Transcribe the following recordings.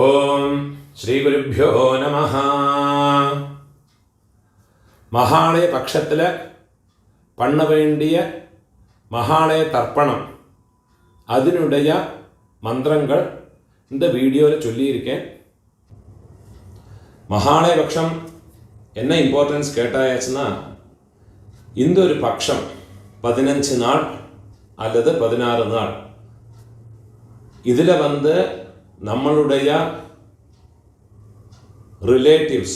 ஓம் ஸ்ரீ குருப்யோ நமஹ. மகாலய பட்சத்தில் பண்ண வேண்டிய மகாலய தர்ப்பணம் அதனுடைய மந்திரங்கள் இந்த வீடியோவில் சொல்லியிருக்கேன். மகாலய பட்சம் என்ன இம்பார்ட்டன்ஸ் கேட்டாச்சுன்னா, இந்த ஒரு பட்சம் 15 நாள் அல்லது 16 நாள் இதில் நம்மளுடைய ரிலேட்டிவ்ஸ்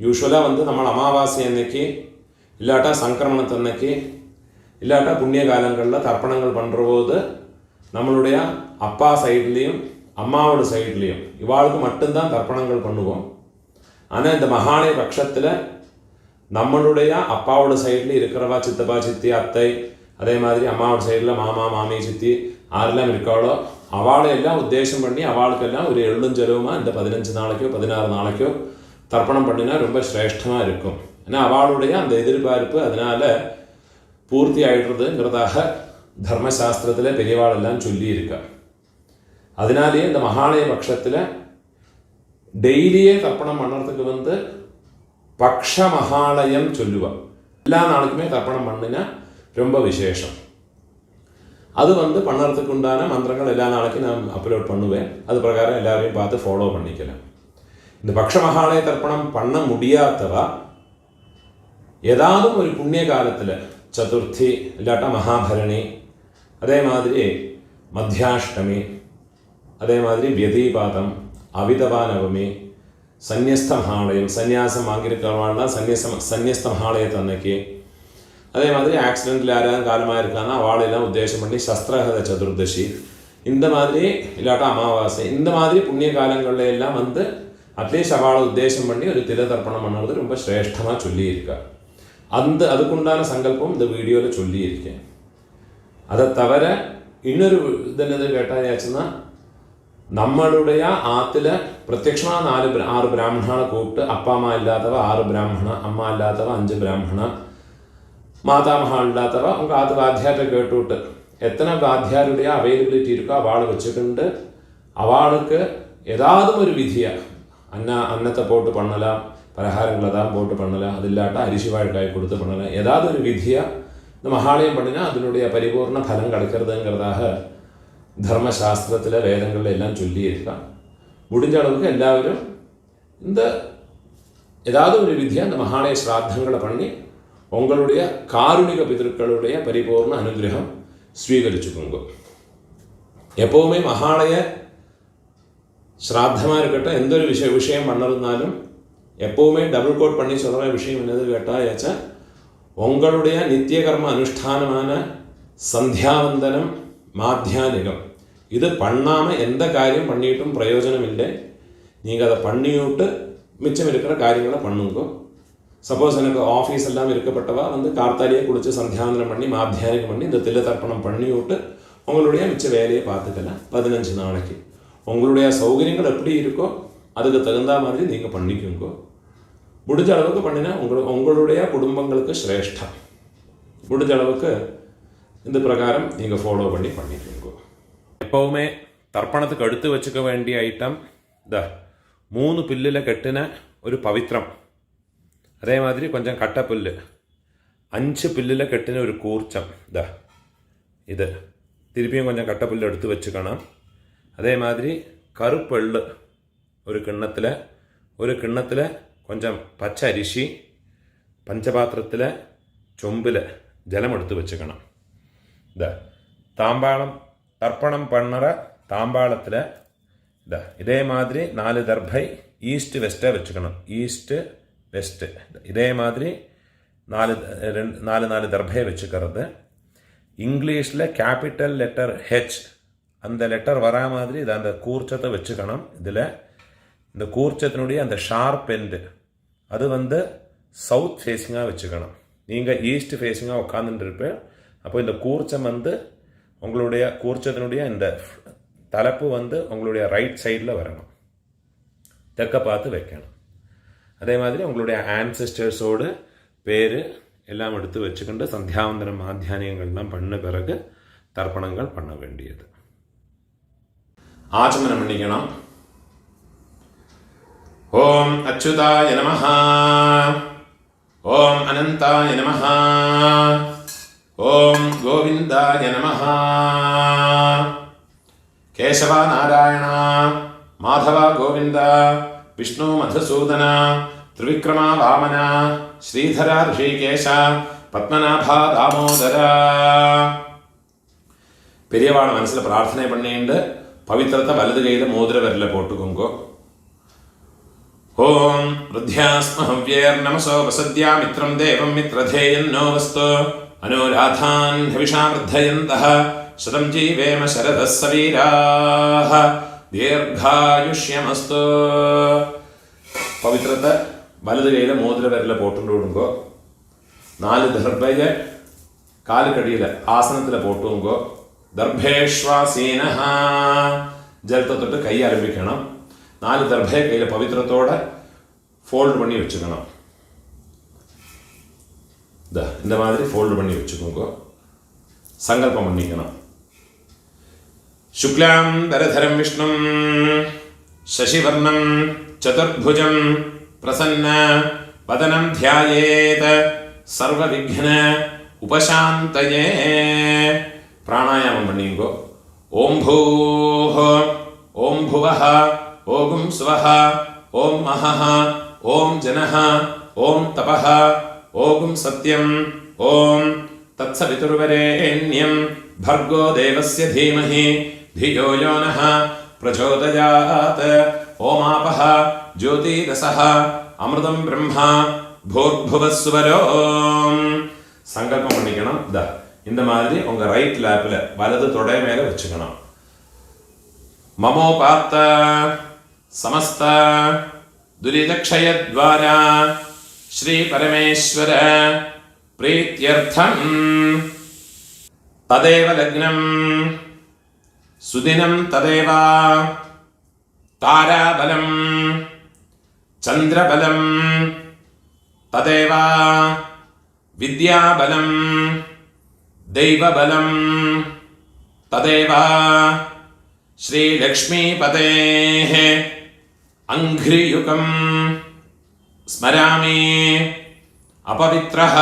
யூஸ்வலாக நம்ம அமாவாசை அன்னைக்கு இல்லாட்டா சங்கிரமணத்தன்னைக்கு இல்லாட்டா புண்ணிய காலங்களில் தர்ப்பணங்கள் பண்ணுற போது நம்மளுடைய அப்பா சைட்லேயும் அம்மாவோட சைட்லேயும் இவாளுக்கு மட்டும்தான் தர்ப்பணங்கள் பண்ணுவோம். ஆனால் இந்த மகாலய பட்சத்தில் நம்மளுடைய அப்பாவோட சைடில் இருக்கிறவா சித்தப்பா சித்தி அத்தை, அதே மாதிரி அம்மாவோட சைடில் மாமா மாமி சித்தி யாரெல்லாம் இருக்காளோ அவளை எல்லாம் உத்தேசம் பண்ணி அவளுக்கெல்லாம் ஒரு எழுஞ்செலவுமாக இந்த 15 நாளைக்கோ 16 நாளைக்கோ தர்ப்பணம் பண்ணினா ரொம்ப சிரேஷ்டமாக இருக்கும். ஏன்னா அவளுடைய அந்த எதிர்பார்ப்பு அதனால் பூர்த்தி ஆகிடுறதுங்கிறதாக தர்மசாஸ்திரத்தில் பெரியவாளெல்லாம் சொல்லியிருக்கா. அதனாலேயே இந்த மகாலய பட்சத்தில் டெய்லியே தர்ப்பணம் பண்ணுறதுக்கு பக்ஷ மகாலயம் சொல்லுவாள். எல்லா நாளுக்குமே தர்ப்பணம் பண்ணினா ரொம்ப விசேஷம். அது பண்ணுறதுக்கு உண்டான மந்திரங்கள் எல்லா நாளைக்கும் நான் அப்லோட் பண்ணுவேன். அது பிரகாரம் எல்லாரையும் பார்த்து ஃபாலோ பண்ணிக்கலாம். இந்த பக்ஷ மகாலய தர்ப்பணம் பண்ண முடியாதவா ஏதாவது ஒரு புண்ணிய காலத்தில் சதுர்த்தி இல்லாட்டா மகாபரணி, அதே மாதிரி மத்தியாஷ்டமி, அதே மாதிரி வியதீபாதம், அவிதவா நவமி, சந்நியஸ்த மகாலயம் சந்நியாசம் வாங்கியிருக்கிறவாள்னா சந்நியஸ்த மகாலயத்தை அன்னைக்கு, அதே மாதிரி ஆக்சிடென்ட்டில் யாராவது காலமாக இருக்காங்கன்னா அவளையெல்லாம் உத்தேசம் பண்ணி சஸ்திரஹத சதுர்தசி, இந்த மாதிரி இல்லாட்டா அமாவாசை, இந்த மாதிரி புண்ணிய காலங்களில் எல்லாம் அட்லீஸ்ட் அவளை உத்தேசம் பண்ணி ஒரு தில தர்ப்பணம் பண்ணுறது ரொம்ப சிரேஷ்டமாக சொல்லியிருக்கா. அதுக்குண்டான சங்கல்பம் இந்த வீடியோவில் சொல்லியிருக்கேன். அதை தவிர இன்னொரு என்னது கேட்டாச்சுன்னா, நம்மளுடைய ஆற்றுல பிரத்யட்சமாக 6 பிராமணாவை கூப்பிட்டு அப்பா அம்மா இல்லாதவ 6 பிராமணா, அம்மா இல்லாதவ 5 பிராமணா, மாதாமகா இல்லாதவ உங்கள் ஆற்று வாத்தியார்ட்ட கேட்டுவிட்டு எத்தனை வாத்தியாருடைய அவைலபிலிட்டி இருக்கோ அவளை வச்சுக்கிண்டு அவளுக்கு ஏதாவது ஒரு விதியாக அன்னத்தை போட்டு பண்ணலாம், பலகாரங்களை தான் போட்டு பண்ணலாம், அது இல்லாட்டா அரிசி வாழைக்காய் கொடுத்து பண்ணலாம், ஏதாவது ஒரு விதியாக இந்த மகாலயம் பண்ணினா அதனுடைய பரிபூர்ண பலம் கிடைக்கிறதுங்கிறதாக தர்மசாஸ்திரத்தில் வேதங்களில் எல்லாம் சொல்லியிருக்கான். முடிஞ்ச அளவுக்கு எல்லாரும் இந்த ஏதாவது ஒரு விதியாக இந்த மகாலய ஸ்ராத்தங்களை பண்ணி உங்களுடைய காருணிக பிதர்களுடைய பரிபூர்ண அனுகிரகம் ஸ்வீகரிச்சுக்கோங்க. எப்போவுமே மகாலய ஸ்ராத்தமாக இருக்கட்டும், எந்த ஒரு விஷயம் பண்ணதுனாலும் எப்போவுமே டபுள் கோட் பண்ணி சொல்கிற விஷயம் என்னது கேட்டாச்சா, உங்களுடைய நித்திய கர்ம அனுஷ்டானமான சந்தியாவந்தனம் மாத்தியானிகம் இது பண்ணாமல் எந்த காரியம் பண்ணிட்டும் பிரயோஜனம் இல்லை. நீங்கள் அதை பண்ணிவிட்டு மிச்சம் இருக்கிற காரியங்களை பண்ணுங்க. சப்போஸ் எனக்கு ஆஃபீஸ் எல்லாம் இருக்கப்பட்டவா கார்த்தாலியே குளித்து சந்தியாவந்தனம் பண்ணி மாத்தியானிகம் பண்ணி இந்த தில்ல தர்ப்பணம் பண்ணி விட்டு உங்களுடைய மிச்ச வேலையை பார்த்துக்கலாம். 15 நாளைக்கு உங்களுடைய சௌகரியங்கள் எப்படி இருக்கோ அதுக்கு தகுந்த மாதிரி நீங்கள் பண்ணிக்கோங்க. முடிஞ்ச அளவுக்கு பண்ணினா உங்களுடைய குடும்பங்களுக்கு சிரேஷ்டம். முடிஞ்ச அளவுக்கு இந்த பிரகாரம் நீங்கள் ஃபாலோ பண்ணிக்கோங்க. எப்போவுமே தர்ப்பணத்துக்கு எடுத்து வச்சுக்க வேண்டிய ஐட்டம் 3 பில்லில் கட்டின ஒரு பவித்திரம், அதே மாதிரி கொஞ்சம் கட்டப்புல்லு, 5 பில்லில் கட்டின ஒரு கூர்ச்சம், இது திருப்பியும் கொஞ்சம் கட்டப்புல்லு எடுத்து வச்சுக்கணும். அதே மாதிரி கருப்பெள்ளு ஒரு கிண்ணத்தில் கொஞ்சம் பச்சை அரிசி, பஞ்சபாத்திரத்தில் சொம்பில் ஜலம் எடுத்து வச்சுக்கணும். தாம்பாளம் தர்ப்பணம் பண்ணுற தாம்பாளத்தில் இதே மாதிரி 4 தர்பை ஈஸ்ட் வெஸ்ட்டாக வச்சுக்கணும். ஈஸ்ட்டு வெஸ்ட்டு இதே மாதிரி 4 தர்பையை வச்சுக்கிறது. இங்கிலீஷில் கேபிட்டல் லெட்டர் ஹெச் அந்த லெட்டர் வரா மாதிரி இதை அந்த கூர்ச்சத்தை வச்சுக்கணும். இதில் இந்த கூர்ச்சத்தினுடைய அந்த ஷார்ப் எண்டு அது சவுத் ஃபேஸிங்காக வச்சுக்கணும். நீங்கள் ஈஸ்ட் ஃபேஸிங்காக உட்காந்துட்டுருப்பேன். அப்போ இந்த கூர்ச்சம் உங்களுடைய கூர்ச்சத்தினுடைய இந்த தலைப்பு உங்களுடைய ரைட் சைடில் வரணும், தெற்க பார்த்து வைக்கணும். அதே மாதிரி உங்களுடைய ஆன்செஸ்டர்ஸோடு பேர் எல்லாம் எடுத்து வச்சுக்கிண்டு சந்தியாவந்தனம் மாத்தியானியங்கள்லாம் பண்ண பிறகு தர்ப்பணங்கள் பண்ண வேண்டியது. ஆச்சமனம் பண்ணிக்கணும். ഓം അച്യുതായ നമഃ. ഓം അനന്തായ നമഃ. ഓം ഗോവിന്ദായ നമഃ. കേശവ നാരായണ മാധവ ഗോവിന്ദ വിഷ്ണു മധുസൂദന ത്രിവിക്രമ വാമന ശ്രീധര ഋഷികേശ പത്മനാഭ ദാമോദര. பெரியவான மனசில் பிரார்த்தனை பண்ணிண்டு பவித்திரத்தை வலது கையில் மோதிர விரல போட்டுக்கோங்கோ. ஓம் ருத்யாஸ்மஹவ்யேர் நமசோ வசத்யா மித்ரம் தேவம் மித்ரதேயன்னோ வஸ்து அனுராதான் ஹவிஷா வர்தயந்தः சதம் ஜீவேம சரதः சவீராः ദീർഘായുഷ്യമസ്തു. പവിത്രത്തെ വലത് കൈയിലെ മോതിര വിരല പോട്ടുകൊണ്ട് വിടുമ്പോ 4 ദർഭയെ കാലുകടിയിൽ ആസനത്തിലെ പോട്ടുമ്പോ ദർഭേശ്വാസീന ജലത്തെ തൊട്ട് കൈ ആരംഭിക്കണം. 4 ദർഭയെ കയ്യിൽ പവിത്രത്തോടെ ഫോൾഡ് പണി വെച്ചുക്കണം. இந்த மாதிரி ഫോൾഡ് பண்ணி வச்சுக்கோங்க. சங்கல்பம் பண்ணிக்கணும். ശുക്ലാം ധരധരം വിഷ്ണും ശശിവർണം ചതുർഭുജം പ്രസന്ന വദനം ധ്യായേത് സർവവിഘ്ന ഉപശാന്തയേ. പ്രാണായാമം പണിയുമ്പോ ഓം ഭൂഃ ഓം ഭുവഃ ഓം സ്വഃ ഓം മഹഃ ഓം ജനഃ ഓം തപഃ ഓം സത്യം ഓം തത്സവിതുർവരേണ്യം ഭർഗോ ദേവസ്യ ധീമഹി ധിയോ യോ നഃ പ്രചോദയാത്. ഓമാപഃ ജ്യോതിരസഃ അമൃതം ബ്രഹ്മ ഭൂർഭുവസ്വരോം. സങ്കല്പം பண்ணிக்கணும். இந்த மாதிரி உங்க ரைட் லேப்ல வலது தொடை மேல வச்சுக்கணும். மமோபாத்த சமஸ்த துரிதக்ஷயத்வாரா ஸ்ரீ பரமேஸ்வர பிரீத்யர்த்தம் ததேவ லக்னம் சுதினம் ததேவ தாராபலம் சந்திரபலம் ததேவ வித்யாபலம் ദൈവബലം തദേവ ശ്രീലക്ഷ്മീപതേഃ അംഘ്രിയുഗം സ്മരാമി. അപവിത്രഃ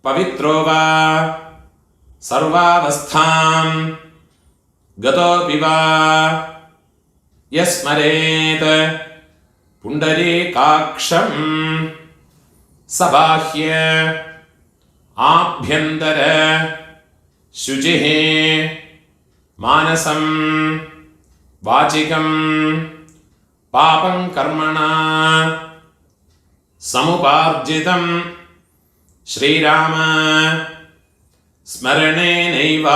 പവിത്രോ വാ സർവാവസ്ഥാം ഗതോപി വാ യസ്മരേത് പുണ്ഡരീകാക്ഷം സബാഹ്യ ആഭ്യന്തര ശുചിഃ മാനസം വാചികം പാപം കർമ്മണ സമുപാർജിതം ശ്രീരാമ സ്മരണേനൈവ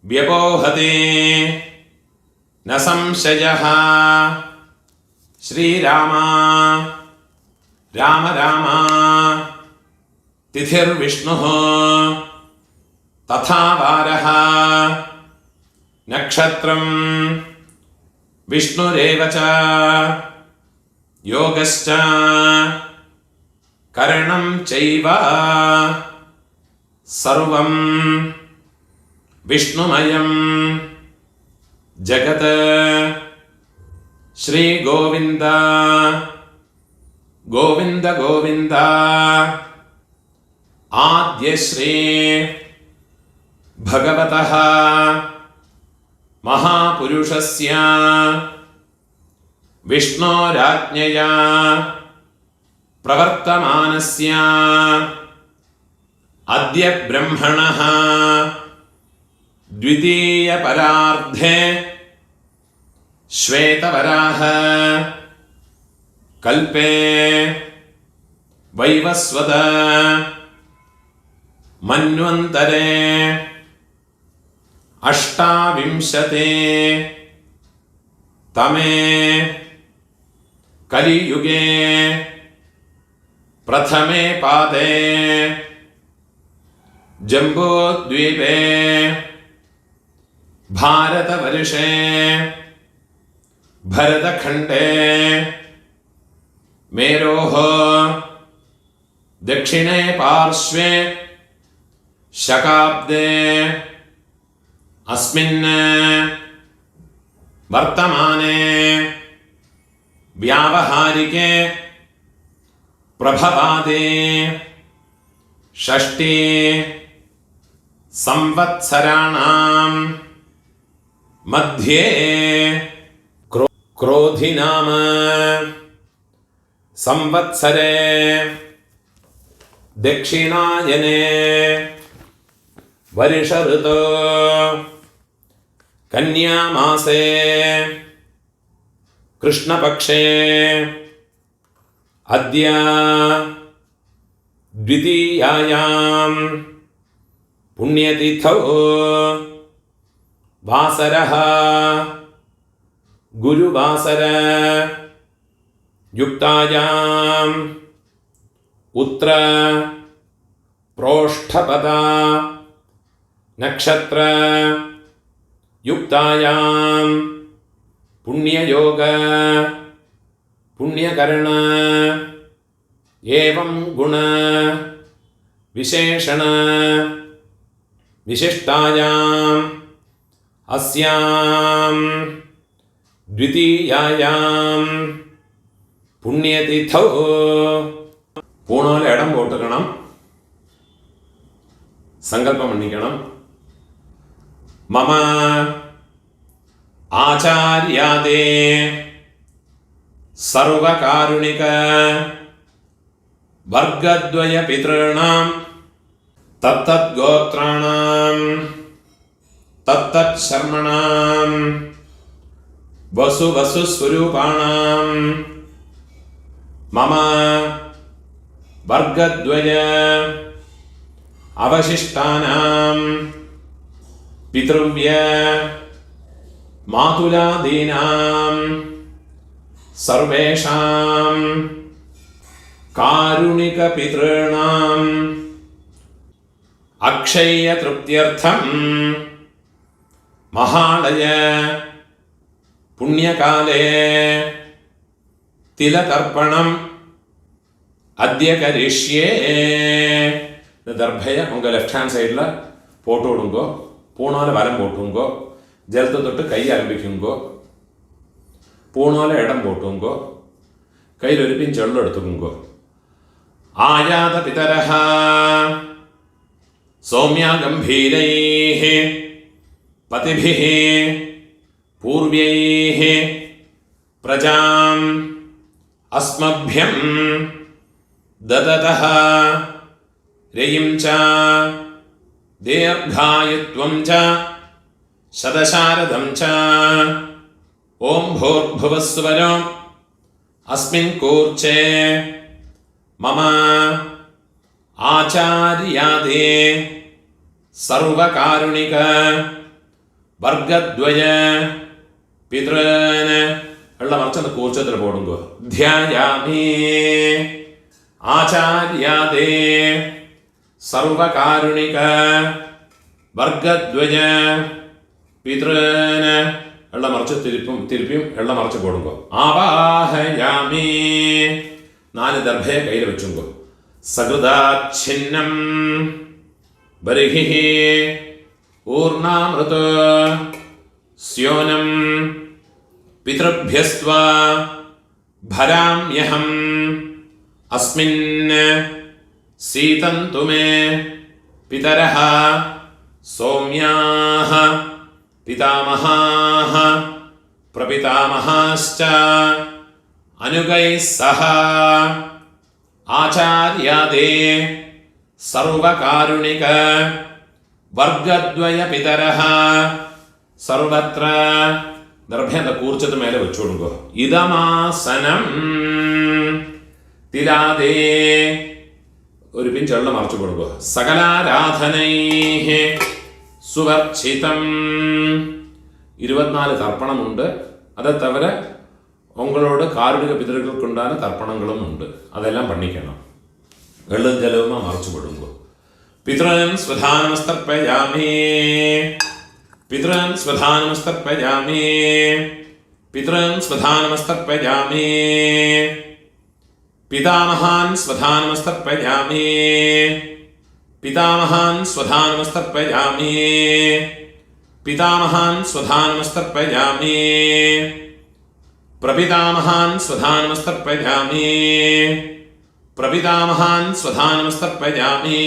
വ്യപോഹതി ന സംശയഃ. ശ്രീരാമ രാമ രാമ തിഥിർവിഷ്ണുഃ തഥാ വാരഃ നക്ഷത്രം വിഷ്ണുരേവ ച യോഗശ്ച കരണം ചൈവ സർവം വിഷ്ണുമയം ജഗത്. ശ്രീ ഗോവിന്ദ ഗോവിന്ദ ഗോവിന്ദ. ആദ്യശ്രീ ഭഗവതഃ മഹാപുരുഷസ്യ വിഷ്ണോരാജ്ഞയാ പ്രവർത്തമാനസ്യ അദ്യ ബ്രഹ്മണഃ ദ്വിതീയപരാർദ്ധേ ശ്വേതവരാഹ കൽപേ വൈവസ്വത മന്വന്തരേ അഷ്ടാവിംശതേ തമേ കലിയുഗേ പ്രഥമേ പാദേ ജംബൂദ്വീപേ ഭാരതവർഷേ ഭരതഖണ്ഡേ മേരോഃ ദക്ഷിണേ പാർശ്വേ ശകാബ്ദേ അസ്മിन् വർത്തമാനേ व्यावहारिके प्रभवादे षष्ठी संवत्सराणां मध्ये क्रोधि नाम संवत्सरे दक्षिणायने वर्ष ऋतो कन्या मासे कृष्णपक्षे अद्य द्वितीयायां पुण्यतिथौ वासरः गुरुवासर युक्तायां उत्तर प्रोष्ठपदा नक्षत्र युक्तायां पुण्ययोग पुण्यकरण एवं गुण विशेषण विशिष्टायाम् अस्यां द्वितीयायां पुण्यतिथौ पूणोले इडम पोट्टुक्कणम संकल्पम पण्णिक्कणम मम आचार्यादे सर्वकारुणिक वर्गद्वय पितॄणां तत्तद्गोत्राणां तत्तच्छर्मणां वसुस्वरूपाणां मम वर्गद्वय अवशिष्टानां पितृव्य मातुलादीनां सर्वेषां कारुणिकपितॄणाम् अक्षय्यतृप्त्यर्थं महालय पुण्यकाले तिलतर्पणम् अद्य करिष्ये दर्भय उंग लेफ्ट हैंड साइड पोट्टु विडुंगो पूणोले वलम पोट्टुंगो जलत्तु तोट्टु कई आरंभिक्कुंगो पूणोले इडम पोट्टुंगो कईल ओरु पिंच एळ्ळु एडुत्तुंगो आयात पितरः सौम्या गंभीरैः पतिभिः पूर्व्यैः प्रजाम् अस्मभ्यं ददतः रयिं च दीर्घायुत्वं च शतशारदं च ओं भूर्भुवस्सुवः अस्मिन् कूर्चे मम आचार्यादे सर्वकारुणिक वर्गद्वय पितॄन् उള്ള മറച്ചൊന്ന് കൂർച്ചത്തിൽ പോടുങ്കോ ധ്യായാമി ആചാര്യാദേ സർവകാരുണിക വർഗദ്വയ പിതॄന് ഉള്ള മറച്ച് തിരുപ്പിയും ഉള്ള മറച്ച് പോടുങ്കോ ആവാഹയാമി 4 ദർഭയെ കയ്യിൽ വെച്ചുങ്കോ സകൃതാച്ഛിന്നം ബർഹിഃ ഊർണാമൃത സ്യോനം പിതൃഭ്യസ്ത്വ ഭരാമ്യഹം അസ്മിൻ സീതന്തു മേ പിതരഃ സൗമ്യാഃ പിതാമഹാഃ പ്രപിതാമഹാശ്ച അനുഗൈഃ സഹ ആചാര്യാദേ സർവകാരുണിക വർഗദ്വയ പിതരഃ സർവത്ര ദർഭേന്ദ കൂർച്ചത്ത് മേലെ വെച്ചുകൊടുക്കോ ഇതമാസനം തിലാദേ ഒരു പിഞ്ച് വെള്ളം മറച്ചു കൊടുക്കോ സകലാരാധനൈഃ സുവർച്ചിതം 24 തർപ്പണമുണ്ട്. അത് തവിர ഉങ്ങളോട് കാരുണിക പിതൃക്കൾക്കുണ്ടാകുന്ന തർപ്പണങ്ങളും ഉണ്ട്. അതെല്ലാം പണിക്കണം. വെള്ളം ജലവും മറച്ചു കൊടുക്കോ പിതൃൻ സ്വധാനമസ്തർപ്പയാമി പിതൃൻ സ്വധാനമസ്തർപ്പയാമി പിതൃൻ സ്വധാനമസ്തർപ്പയാമി പിതാമഹാൻ സ്വധാനമസ്തർപ്പയാമി പിതാമഹാൻ സ്വധാനമസ്തർപ്പയാമി പിതാമഹാൻ സ്വധാനമസ്തർപ്പയാമി प्रपितामहान् स्वधानमस्तर्पयामि प्रपितामहान् स्वधानमस्तर्पयामि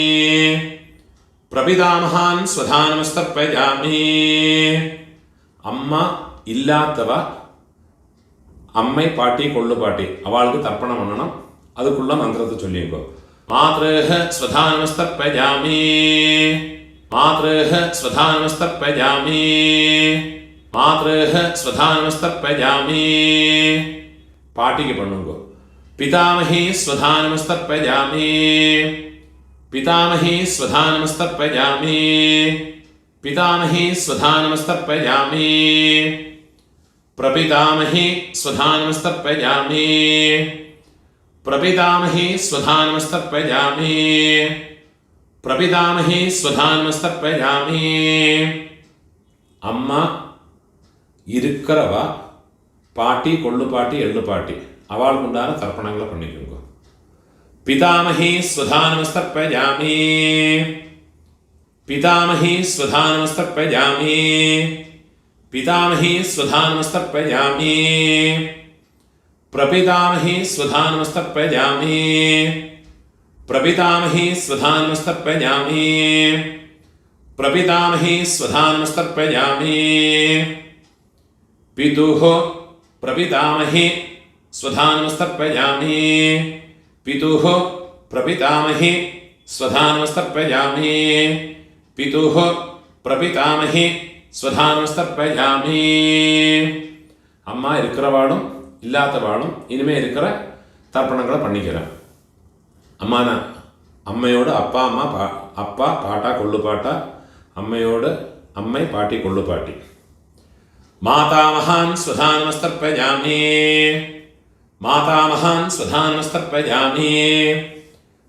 प्रपितामहान् स्वधानमस्तर्पयामि അമ്മ ഇല്ലാത്തവ അമ്മൈ പാട്ടി കൊള്ളുപാട്ടി അവൾക്ക് തർപ്പണം പണണം അതുക്കുള്ള മന്ത്രത്തെ ചൊല്ലിക്കോ മാതൃഹ സ്വധാനമസ്തർപ്പയാമി മാതൃഹ സ്വധാനമസ്തർപ്പയാമി മാതൃഹ സ്വധാനമസ്തർപ്പയാമി പാട്ടിക്ക് പണ്ണുങ്കോ പിതാമഹി സ്വധാനമസ്തർപ്പയാമി പിതാമഹി സ്വധാനമസ്തർപ്പയാമി पितामही स्वधानमस्तर्पयामि प्रपितामही स्वधानमस्तर्पयामि प्रपितामही स्वधानमस्तर्पयामि प्रपितामही स्वधानमस्तर्पयामि अम्मा इरुक्करव पाटी कोल्लुपाटी एळ्ळुपाटी अवाळुकुंडान तर्पणंगल पण्णिक्कुंगो पितामही स्वधानमस्तर्पयामि पितामही स्वधानमस्तर्पयामि पितामही स्वधानमस्तर्पयामि प्रपितामही स्वधानमस्तर्पयामि प्रपितामही स्वधानमस्तर्पयामि प्रपितामही स्वधानमस्तर्पयामि पितुः प्रपितामही स्वधानमस्तर्पयामि पितुः प्रपितामही स्वधानमस्तर्पयामि पितुः प्रपितामही स्वधानमस्तर्पयामि अम्मा इरुक्करवाळुम इल्लात्तवाळुम इनिमे इरुक्कर तर्पणंगळ पण्णिक्कलाम अम्मान अम्मयोड अप्पा अम्मा अप्पा पाटा कोल्लुपाटा अम्मयोड अम्मै पाटी कोल्लुपाटी मातामहान् स्वधानमस्तर्पयामि मातामहान् स्वधानमस्तर्पयामि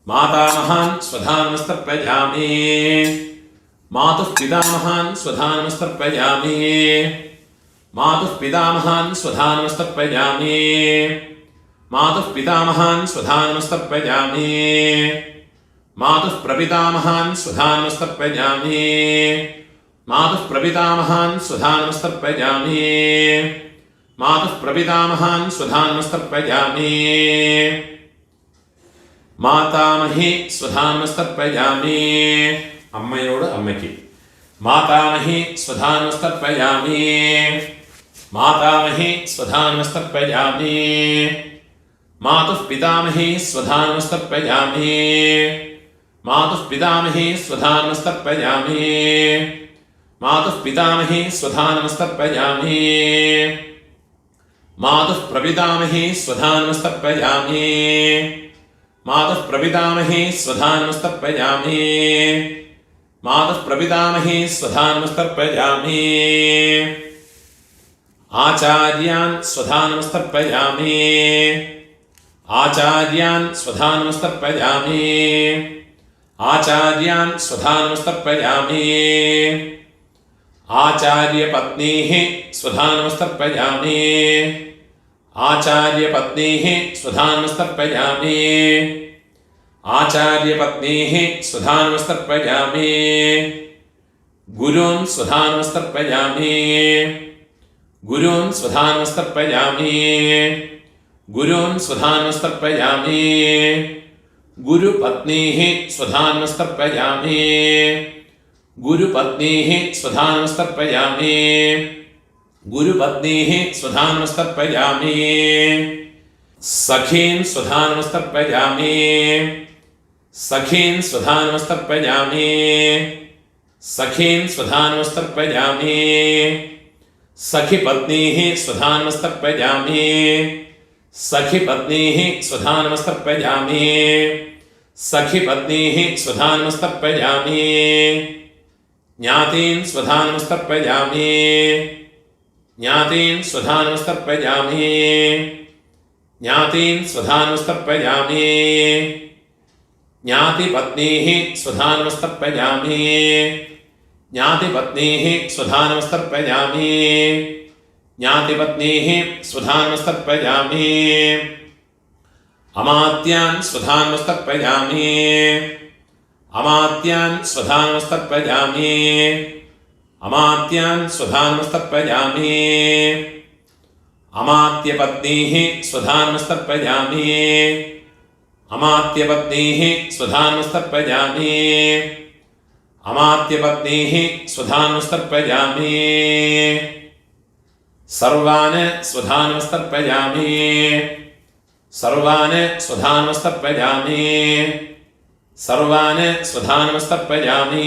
मातामहान् स्वधानमस्तर्पयामि मातुः पितामहान् स्वधानमस्तर्पयामि मातुः पितामहान् स्वधानमस्तर्पयामि मातुः पितामहान् स्वधानमस्तर्पयामि मातुः प्रपितामहान् स्वधानमस्तर्पयामि मातुः प्रपितामहान् स्वधानमस्तर्पयामि मातुः प्रपितामहान् स्वधानमस्तर्पयामि मातामही स्वधानमस्तर्पयामि अम्मयोड अम्मकी मातामही स्वधानमस्तर्पयामि मातामही स्वधानमस्तर्पयामि मातुः पितामही स्वधानमस्तर्पयामि मातुः पितामही स्वधानमस्तर्पयामि मातुः पितामही स्वधानमस्तर्पयामि मातुः प्रपितामही स्वधानमस्तर्पयामि मातुः प्रपितामही स्वधानमस्तर्पयामि मातुः प्रपितामही स्वधानमस्तर्पयामि आचार्यान् स्वधानमस्तर्पयामि आचार्यान् स्वधानमस्तर्पयामि आचार्यान् स्वधानमस्तर्पयामि आचार्यपत्नीः स्वधानमस्तर्पयामि आचार्यपत्नीः स्वधानमस्तर्पयामि आचार्यपत्नीः स्वधानमस्तर्पयामि गुरून् स्वधानमस्तर्पयामि गुरून् स्वधानमस्तर्पयामि गुरून् स्वधानमस्तर्पयामि गुरुपत्नीः स्वधानमस्तर्पयामि गुरुपत्नीः स्वधानमस्तर्पयामि गुरुपत्नीः स्वधानमस्तर्पयामि सखीन् स्वधानमस्तर्पयामि सखीन् स्वधानमस्तर्पयामि सखीन् स्वधानमस्तर्पयामि सखीपत्नीः स्वधानमस्तर्पयामि सखीपत्नीः स्वधानमस्तर्पयामि सखीपत्नीः स्वधानमस्तर्पयामि ज्ञातीन् स्वधानमस्तर्पयामि ज्ञातीन् स्वधानमस्तर्पयामि ज्ञातीन् स्वधानमस्तर्पयामि ज्ञातिपत्नीः स्वधानमस्तर्पयामि ज्ञातिपत्नीः स्वधानमस्तर्पयामि ज्ञातिपत्नीः स्वधानमस्तर्पयामि अमात्यान् स्वधानमस्तर्पयामि अमात्यान् स्वधानमस्तर्पयामि अमात्यान् स्वधानमस्तर्पयामि अमात्यपत्नीः स्वधानमस्तर्पयामि अमात्यपत्नीः स्वधानमस्तर्पयामि अमात्यपत्नीः स्वधानमस्तर्पयामि सर्वान् स्वधानमस्तर्पयामि सर्वान् स्वधानमस्तर्पयामि सर्वान् स्वधानमस्तर्पयामि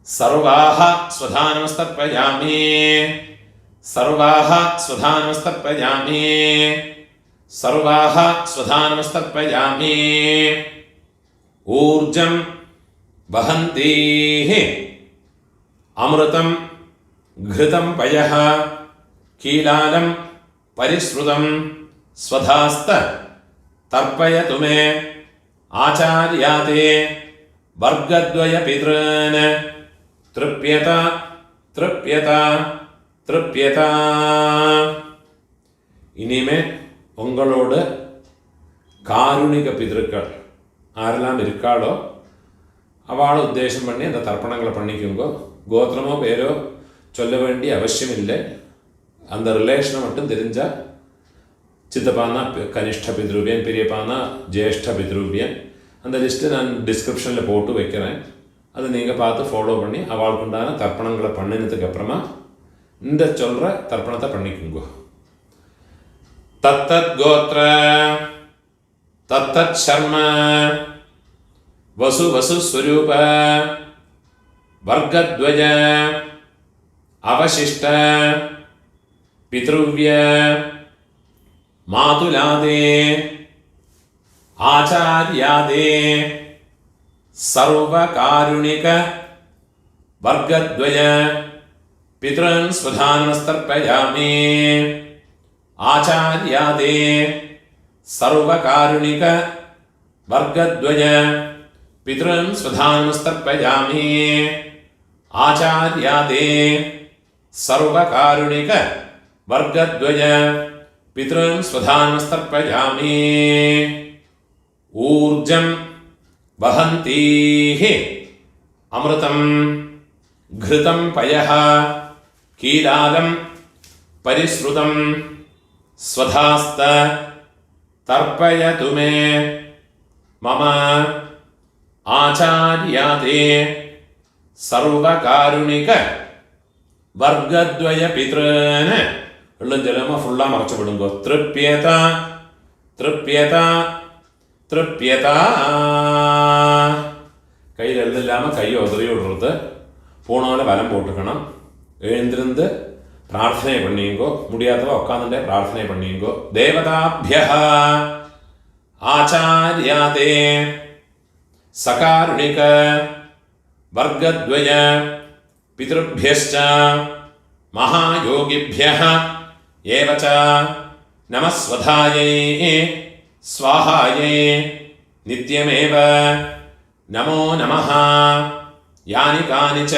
सर्वाः स्वधानमस्तर्पयामि सर्वाः स्वधानमस्तर्पयामि सर्वाः स्वधानमस्तर्पयामि ऊर्जं वहन्तीः अमृतं घृतं पयः कीलालं परिश्रुतं स्वधास्त तर्पयतु मे आचार्याते वर्गद्वयपितॄन् तृप्यत तृप्यत तृप्यत இனிமே உங்களோட காருணிக பிதர்கள் ஆரெல்லாம் இருக்காளோ அவளை உத்தேசம் பண்ணி அந்த தர்ப்பணங்களை பண்ணிக்கோங்க. கோத்திரமோ பேரோ சொல்ல வேண்டிய அவசியம் இல்லை. அந்த ரிலேஷனை மட்டும் தெரிஞ்சால் சித்தப்பானா கனிஷ்ட பித்ருவியன், பெரியப்பானா ஜேஷ்ட பித்ருவியன், அந்த லிஸ்ட்டு நான் டிஸ்கிரிப்ஷனில் போட்டு வைக்கிறேன். அதை நீங்கள் பார்த்து ஃபாலோ பண்ணி அவளுக்கு உண்டான தர்ப்பணங்களை பண்ணினதுக்கு அப்புறமா இந்த சொல்கிற தர்ப்பணத்தை பண்ணிக்கோங்க. தத்தத் கோத்ர தத்தத் சர்ம வசு வசு ஸ்வரூப வர்க்கத்வய அவசிஷ்ட பித்ருவ்ய மாதுலாதே ஆச்சார்யாதே சர்வகாருணிக வர்க்கத்வய பித்ருன் ஸ்வதானமஸ்தர்ப்பயாமி ஆச்சார்யாதே சர்வகாருணிக வர்க்கத்வய பித்ருன் ஸ்வதானமஸ்தர்ப்பயாமி ஆச்சார்யாதே சர்வகாருணிக வர்க்கத்வய பித்ருன் ஸ்வதானமஸ்தர்ப்பயாமி ஊர்ஜம் வஹந்தீஹி அமிர்தம் घृतं पयः कीलालं परिश्रुतं स्वधास्त तर्पयतु मे मम आचार्याते सर्वकारुणिक वर्गद्वय पितॄन् उल्लुम जलम फुल्ला मरच्चु विडुंगो तृप्यत तृप्यत तृप्यत கையில் எழுதில்லாமல் கையை உதறி விடுறது, பூனால வலம் போட்டுக்கணும். எழுந்திருந்து பிரார்த்தனை பண்ணிங்கோ, முடியாதவ உட்காந்துட்டே பிரார்த்தனை பண்ணிங்கோ. தேவதாபியः ஆச்சார்யாதே சகாருணிக வர்க்கத்வய பித்ருभ्यश्च மகாயோகிभ्यः ஏவ ச நமஸ்வதாயை ஸ்வாஹாயை நித்யமேவ நமோ நமः யானி கானிச்ச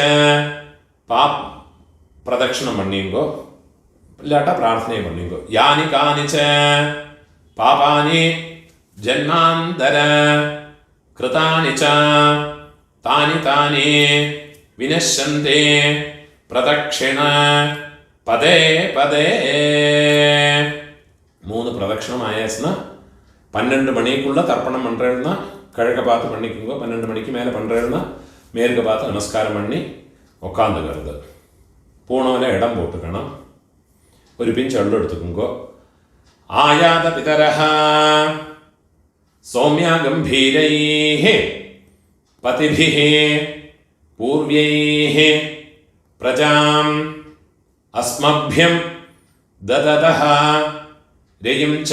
பிரதட்சிணம் பண்ணிங்கோ, இல்லாட்டா பிரார்த்தனை பண்ணிங்கோ. யானி கானிச்ச பாபானி ஜன்மாந்தர கிருதானி ச தானி தானி வினஷ்யந்தே பிரதட்சிண பதே பதே. 3 பிரதட்சிணம் ஆயாச்சுன்னா 12 மணிக்குள்ள தர்ப்பணம் பண்ணுறேன்னா கிழக்க பார்த்து பண்ணிக்கோங்க. 12 மணிக்கு மேலே பண்ணுறேன்னா மேற்க பார்த்து நமஸ்காரம் பண்ணி உக்காந்துக்கிறது. பூனோவில் இடம் போட்டுக்கணும். ஒரு பிஞ்ச் எள்ளு எடுத்துக்கோங்க. ஆயாத பிதரஹ சௌமியா கம்பீரைஹ பதிபிஹ பூர்வைஹ பிரஜாம் அஸ்மப்யம் தததஹ ரேயம் ச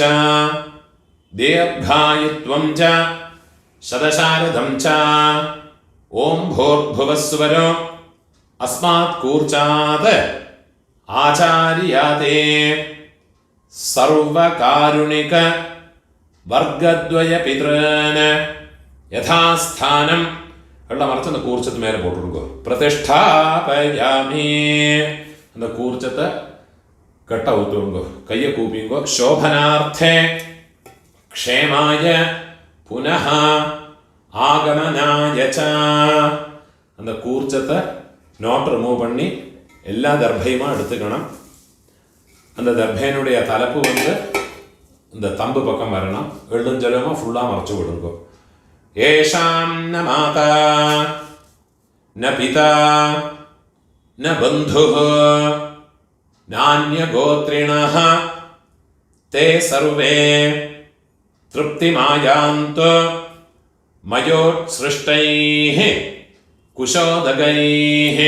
தீர்காயுத்வம் ச சதசாரதம் ச ஓம் भूर्भुवस्वरो अस्मात् कूर्चात् आचार्याते सर्वकारुणिक वर्गद्वय पितॄन् यथास्थानं உள்ள மறைச்சு அந்த கூர்ச்சத்து மேலே போட்டுருக்கோ. பிரதிஷ்டாபயாமி, அந்த கூர்ச்சத்தை கட்ட ஊற்றுங்கோ, கையை கூப்பிங்கோ. சோபனார்த்தே க்ஷேமாய புனः ஆகமனாய ச, அந்த கூர்ச்சத்தை நோட் ரிமூவ் பண்ணி எல்லா தர்பையுமா எடுத்துக்கணும். அந்த தர்பையினுடைய தலைப்பு வந்து இந்த தம்பு பக்கம் வரணும். எள்ளும் ஜலமா ஃபுல்லாக மறைச்சு விடுங்க. ஏஷாம் ந மாதா ந பிதா ந பந்து நான்ய கோத்ரிணः தே சர்வே திருப்திமாயாந்து மயோத்ஸ்ருஷ்டைः குஷோதகைः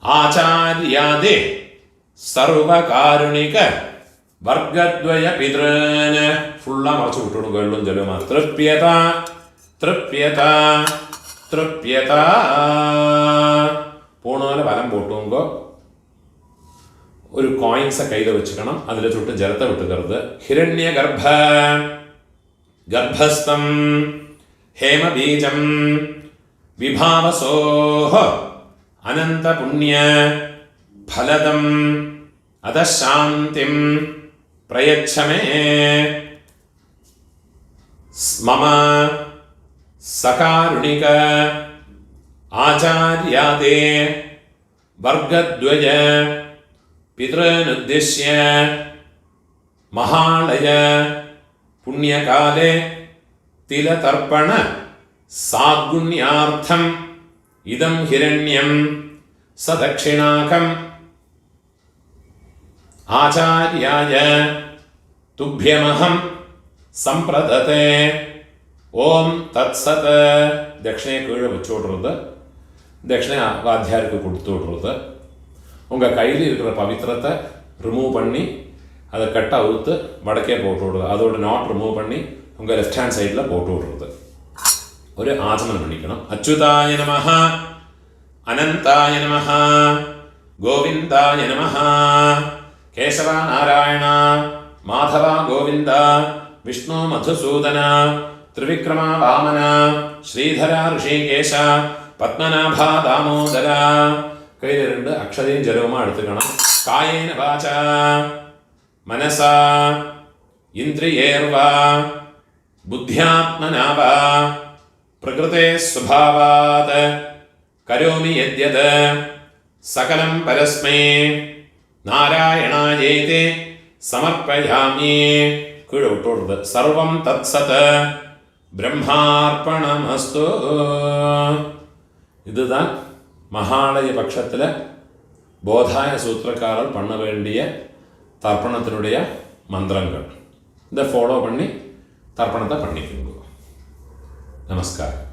ஆச்சார்யாதி சர்வகாருணிக வர்க்கத்வய பித்ருன் ஃபுல்லாக மறைச்சு விட்டுடுங்க. எள்ளும் ஜலமா திருப்யதா திருப்யதா திருப்யதா. பூணால வலம் போட்டுங்க. ഒരു കോയിൻസ് കയ്യിൽ വെച്ചിക്കണം. അതിൽ ചുട്ട് ജലത്തെ വിട്ടുകരുത്. ഹിരണ്യ ഗർഭസ്ഥം ഹേമബീജം വിഭാവസോഹ അനന്ത പുണ്യ ഫലദം അധശാന്തിം പ്രയച്ഛമേ മമ സകാരുണിക ആചാര്യാദേ വർഗദ്വയ പിതൃനുദ്ദിശ്യ മഹാളയ പുണ്യകാലേ തിലതർപ്പണ സാദ്ഗുണ്യാർത്ഥം ഇദം ഹിരണ്യം സദക്ഷിണാകം ആചാര്യായ തുഭ്യമഹം സംപ്രദത്തെ. ഓം തത്സത്. ദക്ഷിണയെ കീഴെ വെച്ചുവിടുறது. தட்சிணை வாத்தியாருக்கு கொடுத்து விடுறது. உங்கள் கையில் இருக்கிற பவித்திரத்தை ரிமூவ் பண்ணி அதை கட்டை அவுத்து வடக்கே போட்டு விடுறது. அதோட நாட் ரிமூவ் பண்ணி உங்கள் லெஃப்ட் ஹேண்ட் சைடில் போட்டு விடுறது. ஒரு ஆச்சமனம் பண்ணிக்கணும். அச்சுதாய நமஹ அனந்தாய நமஹ கோவிந்தாய நமஹ கேசவா நாராயண மாதவா கோவிந்த விஷ்ணு மதுசூதன திரிவிக்ரமா வாமன ஸ்ரீதர ഋഷികേശ പത്മനാഭ ദാമോദര. കയ്യിൽ 2 അക്ഷതയും ജലവുമാണ് എടുത്തുക്കണം. കായേന വാച മനസ ഇന്ദ്രിയേർവാ ബുദ്ധ്യാത്മനാ വാ പ്രകൃതേ സ്വഭാവാത് കരോമി യദ്യത് സകലം പരസ്മൈ നാരായണായേതി സമർപ്പയാമി. കീഴെ വിട്ടുകൊടുത്ത് സർവം തത്സത് பிரம்மார்ப்பணமஸ்து. இதுதான் மகாலய பட்சத்தில் போதாய சூத்திரக்காரர் பண்ண வேண்டிய தர்ப்பணத்தினுடைய மந்திரங்கள். இதை ஃபாலோ பண்ணி தர்ப்பணத்தை பண்ணிக்கோங்க. நமஸ்காரம்.